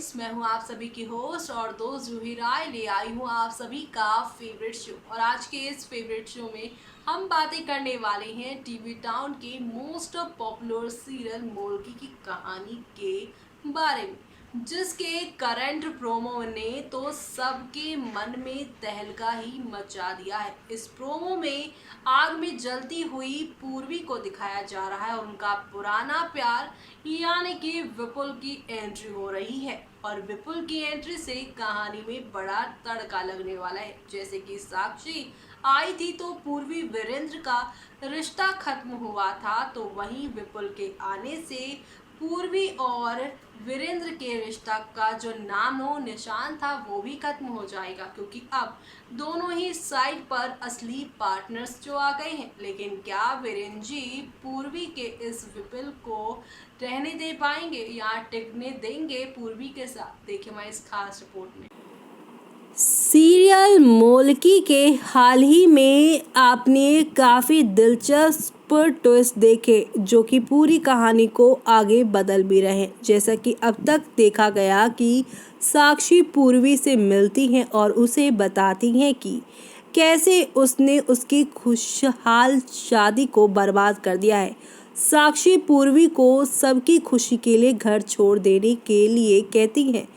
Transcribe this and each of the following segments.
Friends, मैं हूं आप सभी की होस्ट और दोस्त जूही राय। ले आई हूं आप सभी का फेवरेट शो। और आज के इस फेवरेट शो में हम बातें करने वाले हैं टीवी टाउन के मोस्ट पॉपुलर सीरियल मोल्की की कहानी के बारे में, जिसके करंट प्रोमो ने तो सबके मन में तहलका ही मचा दिया है। इस प्रोमो में आग में जलती हुई पूर्वी को दिखाया जा रहा है और उनका पुराना प्यार यानी कि विपुल की एंट्री हो रही है। और विपुल की एंट्री से कहानी में बड़ा तड़का लगने वाला है। जैसे कि साक्षी आई थी तो पूर्वी वीरेंद्र का रिश्ता खत्म हुआ था, तो वहीं विपुल के आने से पूर्वी और वीरेंद्र के रिश्ता का जो नामो निशान था वो भी खत्म हो जाएगा, क्योंकि अब दोनों ही साइड पर असली पार्टनर्स जो आ गए हैं। लेकिन क्या वीरेंद्र जी पूर्वी के इस विपुल को रहने दे पाएंगे या टिकने देंगे पूर्वी के साथ? देखिए मैं इस खास रिपोर्ट में। सीरियल मोल्की के हाल ही में आपने काफ़ी दिलचस्प ट्विस्ट देखे जो कि पूरी कहानी को आगे बदल भी रहे हैं। जैसा कि अब तक देखा गया कि साक्षी पूर्वी से मिलती हैं और उसे बताती हैं कि कैसे उसने उसकी खुशहाल शादी को बर्बाद कर दिया है। साक्षी पूर्वी को सबकी खुशी के लिए घर छोड़ देने के लिए कहती हैं।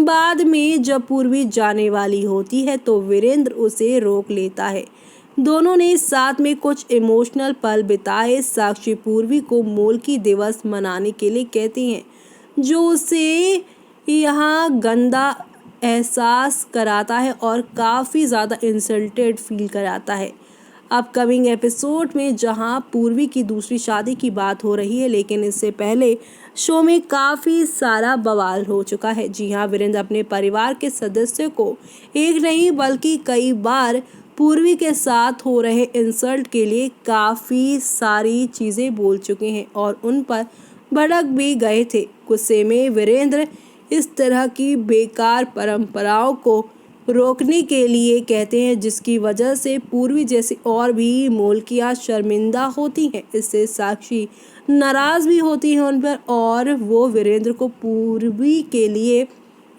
बाद में जब पूर्वी जाने वाली होती है तो वीरेंद्र उसे रोक लेता है। दोनों ने साथ में कुछ इमोशनल पल बिताए। साक्षी पूर्वी को मोल्की दिवस मनाने के लिए कहती हैं, जो उसे यहाँ गंदा एहसास कराता है और काफ़ी ज़्यादा इंसल्टेड फील कराता है। अपकमिंग एपिसोड में जहां पूर्वी की दूसरी शादी की बात हो रही है, लेकिन इससे पहले शो में काफ़ी सारा बवाल हो चुका है। जी हाँ, वीरेंद्र अपने परिवार के सदस्यों को एक नहीं बल्कि कई बार पूर्वी के साथ हो रहे इंसल्ट के लिए काफ़ी सारी चीज़ें बोल चुके हैं और उन पर भड़क भी गए थे। गुस्से में वीरेंद्र इस तरह की बेकार परंपराओं को रोकने के लिए कहते हैं, जिसकी वजह से पूर्वी जैसी और भी मोल्कियाँ शर्मिंदा होती हैं। इससे साक्षी नाराज़ भी होती हैं उन पर और वो वीरेंद्र को पूर्वी के लिए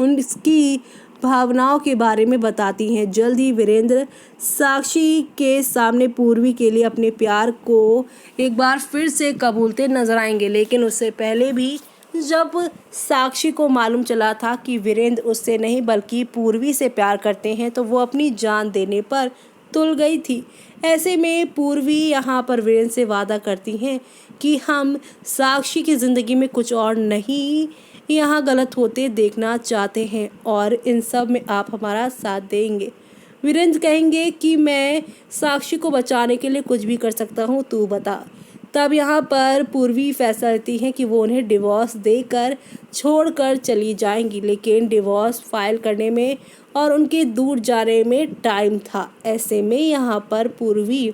उनकी भावनाओं के बारे में बताती हैं। जल्द ही वीरेंद्र साक्षी के सामने पूर्वी के लिए अपने प्यार को एक बार फिर से कबूलते नजर आएंगे, लेकिन उससे पहले भी जब साक्षी को मालूम चला था कि वीरेंद्र उससे नहीं बल्कि पूर्वी से प्यार करते हैं तो वो अपनी जान देने पर तुल गई थी। ऐसे में पूर्वी यहाँ पर वीरेंद्र से वादा करती हैं कि हम साक्षी की ज़िंदगी में कुछ और नहीं यहाँ गलत होते देखना चाहते हैं और इन सब में आप हमारा साथ देंगे। वीरेंद्र कहेंगे कि मैं साक्षी को बचाने के लिए कुछ भी कर सकता हूँ, तू बता। तब यहाँ पर पूर्वी फैसला लेती है कि वो उन्हें डिवोर्स देकर छोड़कर चली जाएंगी, लेकिन डिवोर्स फाइल करने में और उनके दूर जाने में टाइम था। ऐसे में यहाँ पर पूर्वी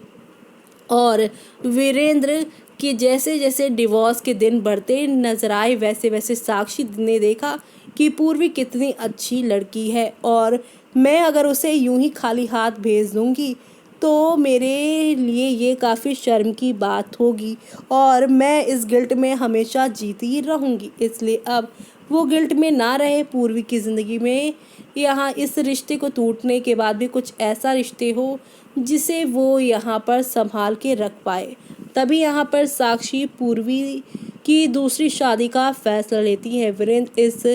और वीरेंद्र कि जैसे जैसे डिवोर्स के दिन बढ़ते नजर आए, वैसे वैसे साक्षी ने देखा कि पूर्वी कितनी अच्छी लड़की है और मैं अगर उसे यूं ही खाली हाथ भेज दूंगी तो मेरे लिए ये काफ़ी शर्म की बात होगी और मैं इस गिल्ट में हमेशा जीती रहूंगी। इसलिए अब वो गिल्ट में ना रहे। पूर्वी की ज़िंदगी में यहाँ इस रिश्ते को टूटने के बाद भी कुछ ऐसा रिश्ते हो जिसे वो यहाँ पर संभाल के रख पाए। तभी यहाँ पर साक्षी पूर्वी की दूसरी शादी का फैसला लेती है। वीरेंद्र इस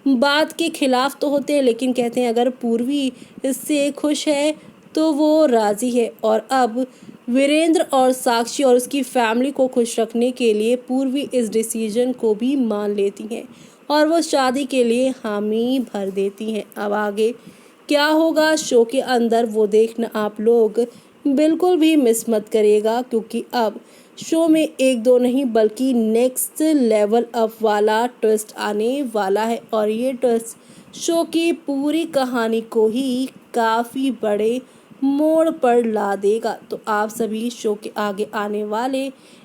बात के खिलाफ तो होते हैं, लेकिन कहते हैं अगर पूर्वी इससे खुश है तो वो राज़ी है। और अब वीरेंद्र और साक्षी और उसकी फैमिली को खुश रखने के लिए पूर्वी इस डिसीजन को भी मान लेती हैं और वो शादी के लिए हामी भर देती हैं। अब आगे क्या होगा शो के अंदर वो देखना आप लोग बिल्कुल भी मिस मत करिएगा, क्योंकि अब शो में एक दो नहीं बल्कि नेक्स्ट लेवल अप वाला ट्विस्ट आने वाला है और ये ट्विस्ट शो की पूरी कहानी को ही काफ़ी बड़े मोड़ पर ला देगा। तो आप सभी शो के आगे आने वाले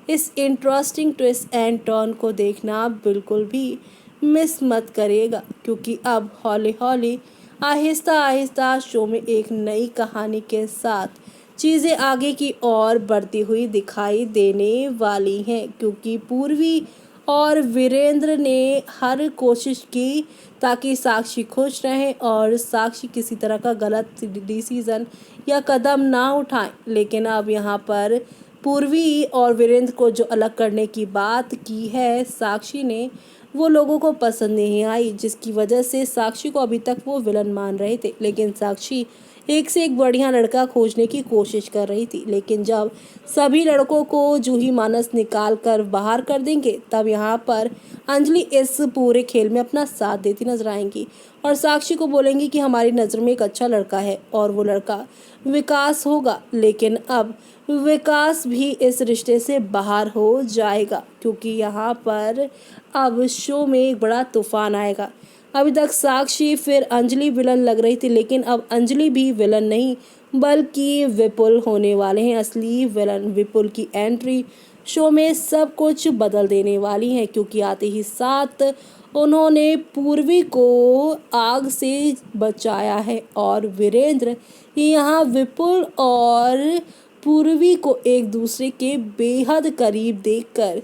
इस इंटरेस्टिंग ट्विस्ट एंड टर्न को देखना बिल्कुल भी मिस मत करिएगा, क्योंकि अब हौले हौले आहिस्ता आहिस्ता शो में एक नई कहानी के साथ चीज़ें आगे की ओर बढ़ती हुई दिखाई देने वाली हैं, क्योंकि पूर्वी और वीरेंद्र ने हर कोशिश की ताकि साक्षी खुश रहे और साक्षी किसी तरह का गलत डिसीज़न या कदम ना उठाए। लेकिन अब यहाँ पर पूर्वी और वीरेंद्र को जो अलग करने की बात की है साक्षी ने, वो लोगों को पसंद नहीं आई, जिसकी वजह से साक्षी को अभी तक वो विलन मान रहे थे। लेकिन साक्षी एक से एक बढ़िया लड़का खोजने की कोशिश कर रही थी। लेकिन जब सभी लड़कों को जूही मानस निकाल कर बाहर कर देंगे, तब यहाँ पर अंजलि इस पूरे खेल में अपना साथ देती नजर आएंगी और साक्षी को बोलेंगी कि हमारी नज़र में एक अच्छा लड़का है और वो लड़का विकास होगा। लेकिन अब विकास भी इस रिश्ते से बाहर हो जाएगा, क्योंकि यहाँ पर अब शो में एक बड़ा तूफान आएगा। अभी तक साक्षी फिर अंजलि विलन लग रही थी, लेकिन अब अंजलि भी विलन नहीं बल्कि विपुल होने वाले हैं असली विलन। विपुल की एंट्री शो में सब कुछ बदल देने वाली है, क्योंकि आते ही साथ उन्होंने पूर्वी को आग से बचाया है और वीरेंद्र यहाँ विपुल और पूर्वी को एक दूसरे के बेहद करीब देखकर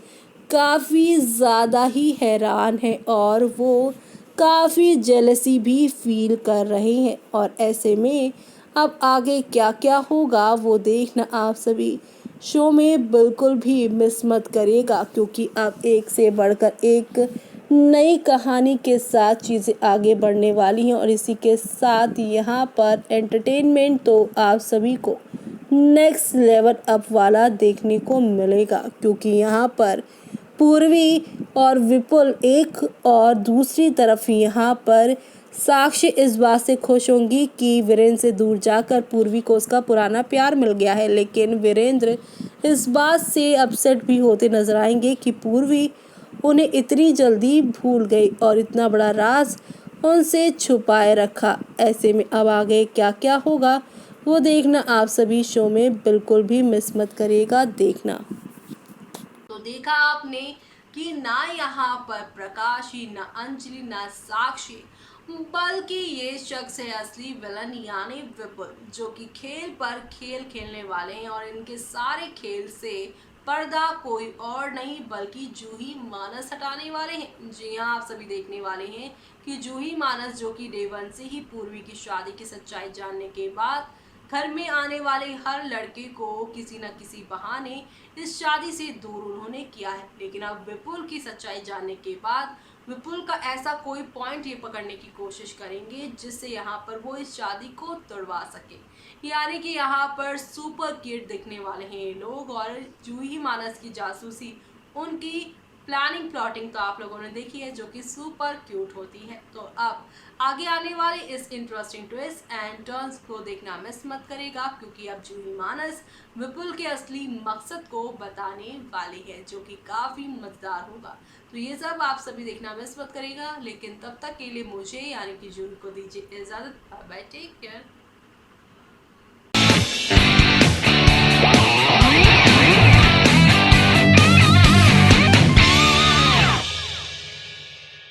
काफ़ी ज़्यादा ही हैरान है और वो काफ़ी जेलसी भी फील कर रहे हैं। और ऐसे में अब आगे क्या क्या होगा वो देखना आप सभी शो में बिल्कुल भी मिस मत करिएगा, क्योंकि अब एक से बढ़कर एक नई कहानी के साथ चीज़ें आगे बढ़ने वाली हैं। और इसी के साथ यहाँ पर एंटरटेनमेंट तो आप सभी को नेक्स्ट लेवल अप वाला देखने को मिलेगा, क्योंकि यहाँ पर पूर्वी और विपुल एक और दूसरी तरफ यहाँ पर साक्षी इस बात से खुश होंगी कि वीरेंद्र से दूर जाकर पूर्वी को उसका पुराना प्यार मिल गया है। लेकिन वीरेंद्र इस बात से अपसेट भी होते नजर आएंगे कि पूर्वी उन्हें इतनी जल्दी भूल गई और इतना बड़ा राज उनसे छुपाए रखा। ऐसे में अब आगे क्या क्या होगा वो देखना आप सभी शो में बिल्कुल भी मिस मत करिएगा देखना। तो देखा आपने कि ना यहाँ पर प्रकाशी, ना अंजलि, ना साक्षी, बल्कि ये शख्स है असली विलन यानी विपुल, जो कि खेल पर खेल खेलने वाले हैं और इनके सारे खेल से पर्दा कोई और नहीं बल्कि जूही मानस हटाने वाले हैं। जी हाँ, आप सभी देखने वाले हैं कि जूही मानस, जो कि डे वन से ही पूर्वी की शादी की सच्चाई जानने के बाद घर में आने वाले हर लड़के को किसी न किसी बहाने इस शादी से दूर उन्होंने किया है। लेकिन अब विपुल की सच्चाई जानने के बाद विपुल का ऐसा कोई पॉइंट ये पकड़ने की कोशिश करेंगे जिससे यहाँ पर वो इस शादी को तोड़वा सके। यानी कि यहाँ पर सुपर किड दिखने वाले हैं ये लोग। और जूही मानस की जासूसी, उनकी प्लानिंग प्लॉटिंग तो आप लोगों ने देखी है, जो कि सुपर क्यूट होती है। तो अब आगे आने वाले इस इंटरेस्टिंग ट्विस्ट एंड टर्न्स को देखना मिस मत करेगा, क्योंकि अब जूही मानस विपुल के असली मकसद को बताने वाली है, जो कि काफ़ी मजेदार होगा। तो ये सब आप सभी देखना मिस मत करेगा। लेकिन तब तक के लिए मुझे यानी कि जूही को दीजिए इजाज़त। Bye bye, take care.